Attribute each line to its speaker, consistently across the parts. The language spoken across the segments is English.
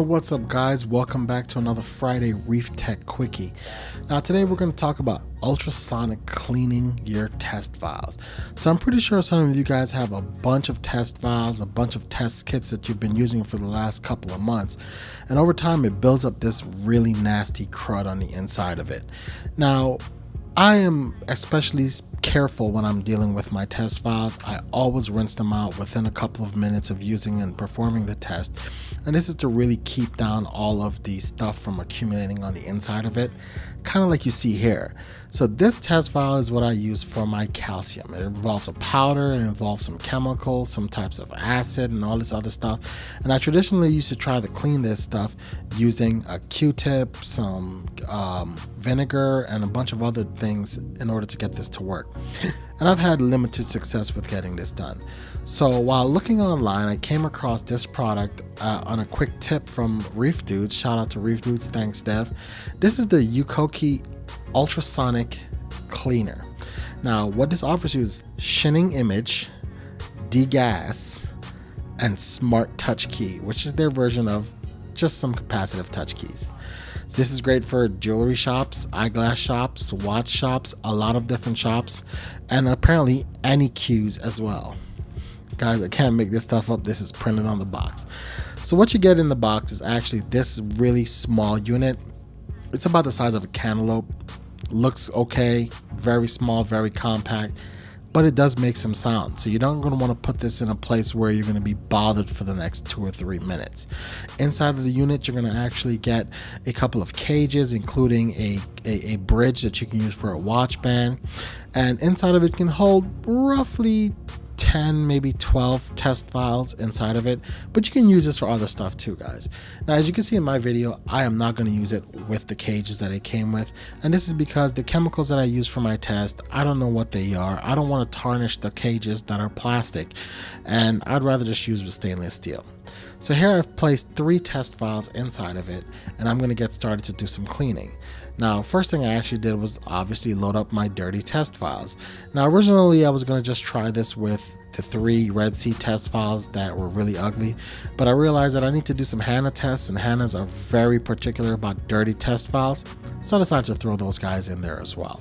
Speaker 1: What's up guys, welcome back to another Friday Reef Tech Quickie. Now today we're going to talk about ultrasonic cleaning your test vials. So I'm pretty sure some of you guys have a bunch of test vials, a bunch of test kits that you've been using for the last couple of months, and over time it builds up this really nasty crud on the inside of it. Now I am especially careful when I'm dealing with my test files. I always rinse them out within a couple of minutes of using and performing the test, and this is to really keep down all of the stuff from accumulating on the inside of it, kind of like you see here. So this test file is what I use for my calcium. It involves a powder, it involves some chemicals, some types of acid and all this other stuff, and I traditionally used to try to clean this stuff using a Q-tip, some vinegar, and a bunch of other things in order to get this to work. And I've had limited success with getting this done. So while looking online, I came across this product on a quick tip from Reef Dudes. Shout out to Reef Dudes, thanks Dev. This is the quickie Ultrasonic Cleaner. Now what this offers you is shinning image, degas, and smart touch key, which is their version of just some capacitive touch keys. So this is great for jewelry shops, eyeglass shops, watch shops, a lot of different shops, and apparently any cues as well. Guys, I can't make this stuff up. This is printed on the box. So what you get in the box is actually this really small unit. It's about the size of a cantaloupe. Looks okay, very small, very compact, but it does make some sound. So you're not going to want to put this in a place where you're going to be bothered for the next 2 or 3 minutes. Inside of the unit, you're going to actually get a couple of cages, including a bridge that you can use for a watch band. And inside of it can hold roughly 10, maybe 12 test files inside of it, but you can use this for other stuff too, guys. Now, as you can see in my video, I am not going to use it with the cages that it came with, and this is because the chemicals that I use for my test, I don't know what they are. I don't want to tarnish the cages that are plastic, and I'd rather just use with stainless steel. So here I've placed 3 test files inside of it, and I'm going to get started to do some cleaning. Now, first thing I actually did was obviously load up my dirty test files. Now, originally I was going to just try this with the 3 Red Sea test files that were really ugly, but I realized that I need to do some HANA tests, and HANAs are very particular about dirty test files, so I decided to throw those guys in there as well.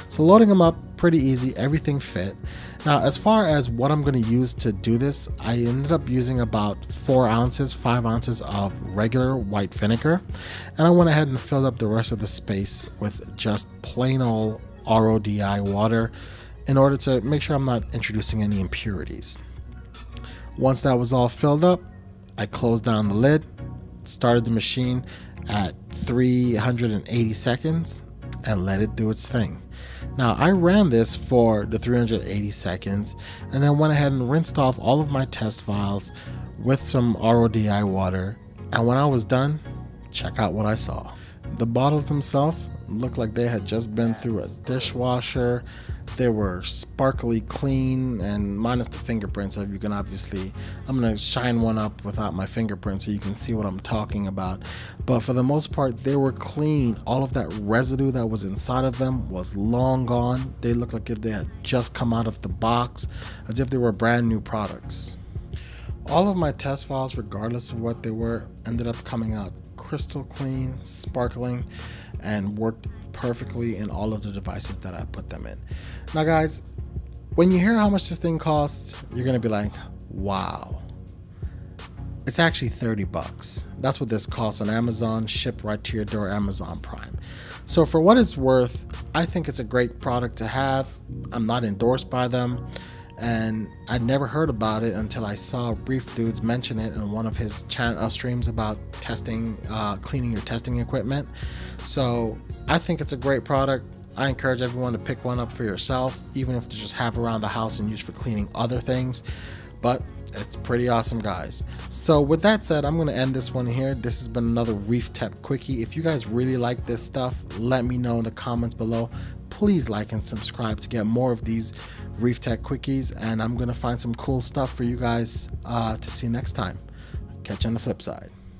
Speaker 1: So loading them up, pretty easy, everything fit. Now, as far as what I'm going to use to do this, I ended up using about 5 ounces of regular white vinegar, and I went ahead and filled up the rest of the space with just plain old RODI water in order to make sure I'm not introducing any impurities. Once that was all filled up, I closed down the lid, started the machine at 380 seconds, and let it do its thing. Now, I ran this for the 380 seconds and then went ahead and rinsed off all of my test files with some RODI water, and when I was done, check out what I saw. The bottles themselves looked like they had just been through a dishwasher. They were sparkly clean, and minus the fingerprints. So you can obviously, I'm going to shine one up without my fingerprints so you can see what I'm talking about. But for the most part, they were clean. All of that residue that was inside of them was long gone. They looked like if they had just come out of the box, as if they were brand new products. All of my test files, regardless of what they were, ended up coming out crystal clean, sparkling, and worked perfectly in all of the devices that I put them in. Now guys, when you hear how much this thing costs, you're gonna be like, wow. It's actually 30 bucks. That's what this costs on Amazon, shipped right to your door, Amazon Prime. So for what it's worth, I think it's a great product to have. I'm not endorsed by them, and I never heard about it until I saw Reef Dudes mention it in one of his streams about testing, cleaning your testing equipment. So I think it's a great product. I encourage everyone to pick one up for yourself, even if to just have around the house and use for cleaning other things. But it's pretty awesome, guys. So with that said, I'm going to end this one here. This has been another Reef Tech Quickie. If you guys really like this stuff, let me know in the comments below. Please like and subscribe to get more of these Reef Tech Quickies, and I'm going to find some cool stuff for you guys to see next time. Catch you on the flip side.